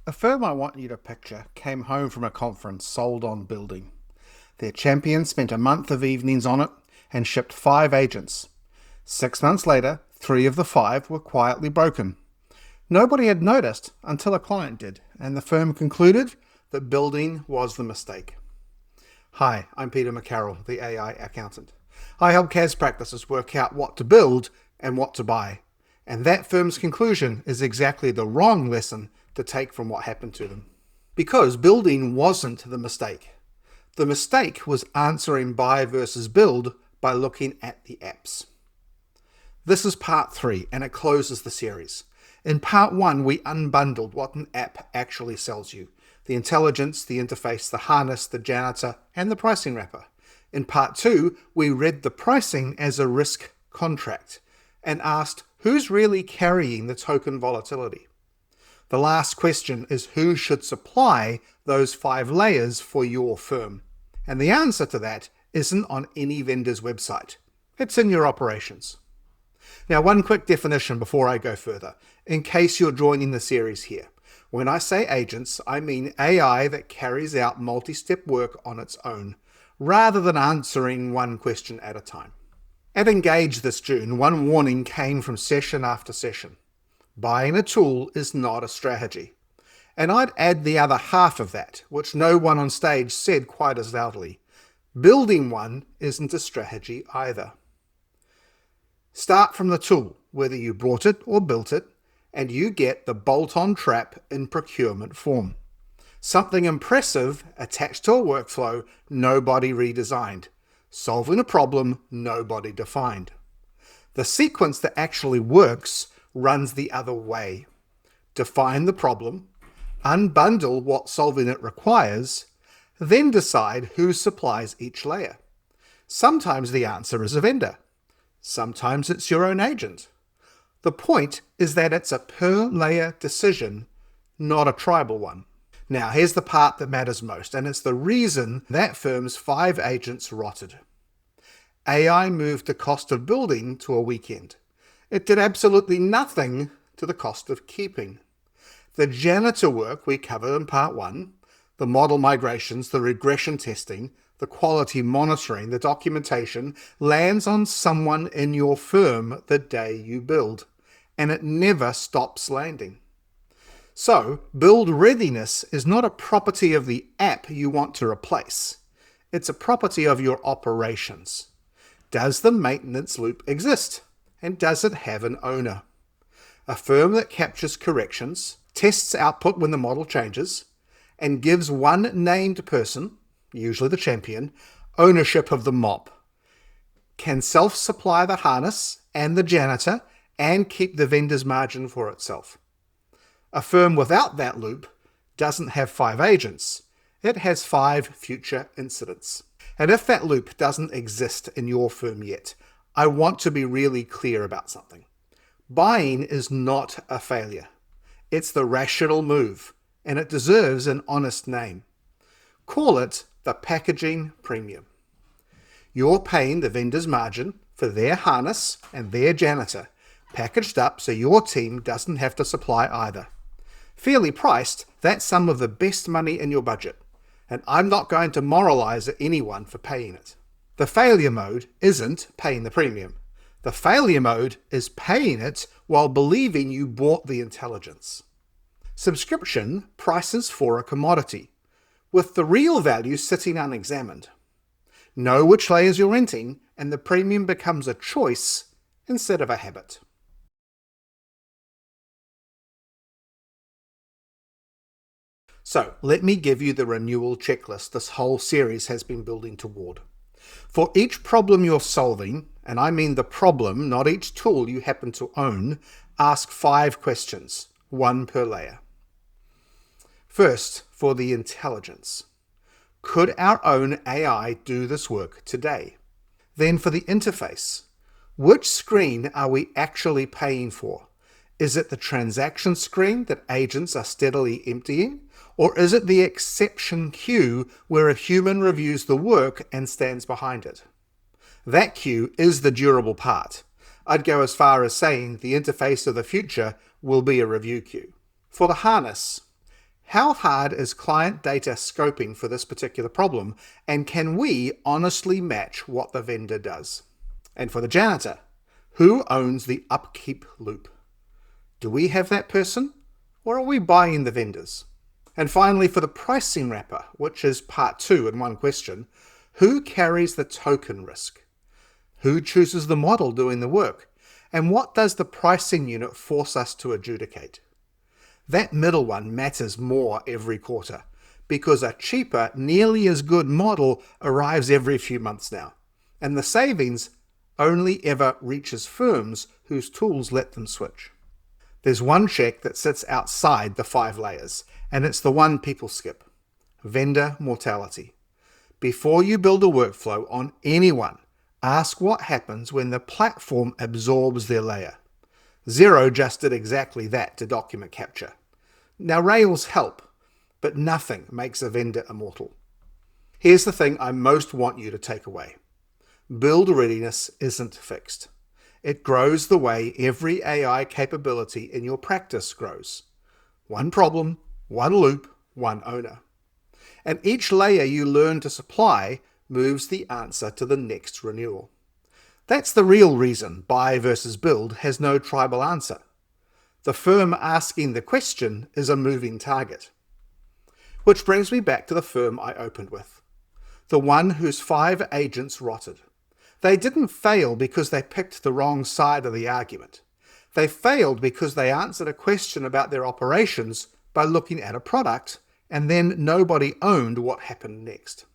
A firm I want you to picture came home from a conference sold on building. Their champion spent a month of evenings on it and shipped 5 agents. 6 months later, 3 of the 5 were quietly broken. Nobody had noticed until a client did, and the firm concluded that building was the mistake. Hi, I'm Peter McCarroll, the AI accountant. I help CAS practices work out what to build and what to buy. And that firm's conclusion is exactly the wrong lesson to take from what happened to them. Because building wasn't the mistake. The mistake was answering buy versus build by looking at the apps. This is part 3, and it closes the series. In part 1, we unbundled what an app actually sells you. The intelligence, the interface, the harness, the janitor, and the pricing wrapper. In part 2, we read the pricing as a risk contract and asked who's really carrying the token volatility. The last question is who should supply those 5 layers for your firm? And the answer to that isn't on any vendor's website. It's in your operations. Now, one quick definition before I go further, in case you're joining the series here. When I say agents, I mean AI that carries out multi-step work on its own, rather than answering one question at a time. At Engage this June, one warning came from session after session. Buying a tool is not a strategy. And I'd add the other half of that, which no one on stage said quite as loudly. Building one isn't a strategy either. Start from the tool, whether you bought it or built it, and you get the bolt-on trap in procurement form. Something impressive attached to a workflow nobody redesigned. Solving a problem nobody defined. The sequence that actually works runs the other way. Define the problem, unbundle what solving it requires, then decide who supplies each layer. Sometimes the answer is a vendor. Sometimes it's your own agent. The point is that it's a per-layer decision, not a tribal one. Now, here's the part that matters most, and it's the reason that firm's 5 agents rotted. AI moved the cost of building to a weekend. It did absolutely nothing to the cost of keeping. The janitor work we covered in part 1, the model migrations, the regression testing, the quality monitoring, the documentation, lands on someone in your firm the day you build, and it never stops landing. So, build readiness is not a property of the app you want to replace. It's a property of your operations. Does the maintenance loop exist? And does it have an owner? A firm that captures corrections, tests output when the model changes, and gives one named person, usually the champion, ownership of the mop, can self-supply the harness and the janitor and keep the vendor's margin for itself. A firm without that loop doesn't have 5 agents. It has 5 future incidents. And if that loop doesn't exist in your firm yet, I want to be really clear about something. Buying is not a failure. It's the rational move, and it deserves an honest name. Call it the packaging premium. You're paying the vendor's margin for their harness and their janitor, packaged up so your team doesn't have to supply either. Fairly priced, that's some of the best money in your budget, and I'm not going to moralize at anyone for paying it. The failure mode isn't paying the premium. The failure mode is paying it while believing you bought the intelligence. Subscription prices for a commodity, with the real value sitting unexamined. Know which layers you're renting, and the premium becomes a choice instead of a habit. So, let me give you the renewal checklist this whole series has been building toward. For each problem you're solving, and I mean the problem, not each tool you happen to own, ask 5 questions, 1 per layer. First, for the intelligence. Could our own AI do this work today? Then for the interface. Which screen are we actually paying for? Is it the transaction screen that agents are steadily emptying? Or is it the exception queue where a human reviews the work and stands behind it? That queue is the durable part. I'd go as far as saying the interface of the future will be a review queue. For the harness, How hard is client data scoping for this particular problem, and can we honestly match what the vendor does? And for the janitor, who owns the upkeep loop? Do we have that person, or are we buying the vendors? And finally, for the pricing wrapper, which is part 2 in one question, who carries the token risk? Who chooses the model doing the work? And what does the pricing unit force us to adjudicate? That middle one matters more every quarter, because a cheaper, nearly as good model arrives every few months now, and the savings only ever reaches firms whose tools let them switch. There's one check that sits outside the 5 layers, and it's the one people skip: vendor mortality. Before you build a workflow on anyone, ask what happens when the platform absorbs their layer. Xero just did exactly that to document capture. Now, Rails help, but nothing makes a vendor immortal. Here's the thing I most want you to take away. Build readiness isn't fixed. It grows the way every AI capability in your practice grows. One problem, one loop, one owner. And each layer you learn to supply moves the answer to the next renewal. That's the real reason buy versus build has no tribal answer. The firm asking the question is a moving target. Which brings me back to the firm I opened with. The one whose 5 agents rotted. They didn't fail because they picked the wrong side of the argument. They failed because they answered a question about their operations by looking at a product, and then nobody owned what happened next.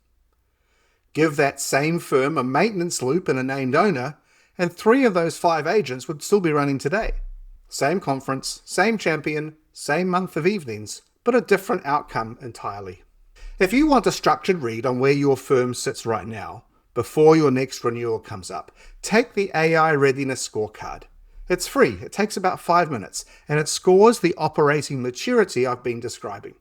Give that same firm a maintenance loop and a named owner, and 3 of those 5 agents would still be running today. Same conference, same champion, same month of evenings, but a different outcome entirely. If you want a structured read on where your firm sits right now, before your next renewal comes up, take the AI Readiness Scorecard. It's free, it takes about 5 minutes, and it scores the operating maturity I've been describing: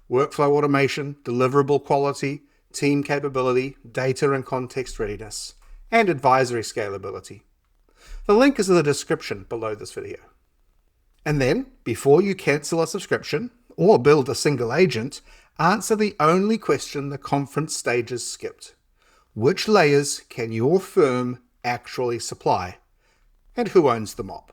workflow automation, deliverable quality, team capability, data and context readiness, and advisory scalability. The link is in the description below this video. And then, before you cancel a subscription or build a single agent, answer the only question the conference stages skipped. Which layers can your firm actually supply? And who owns the mop?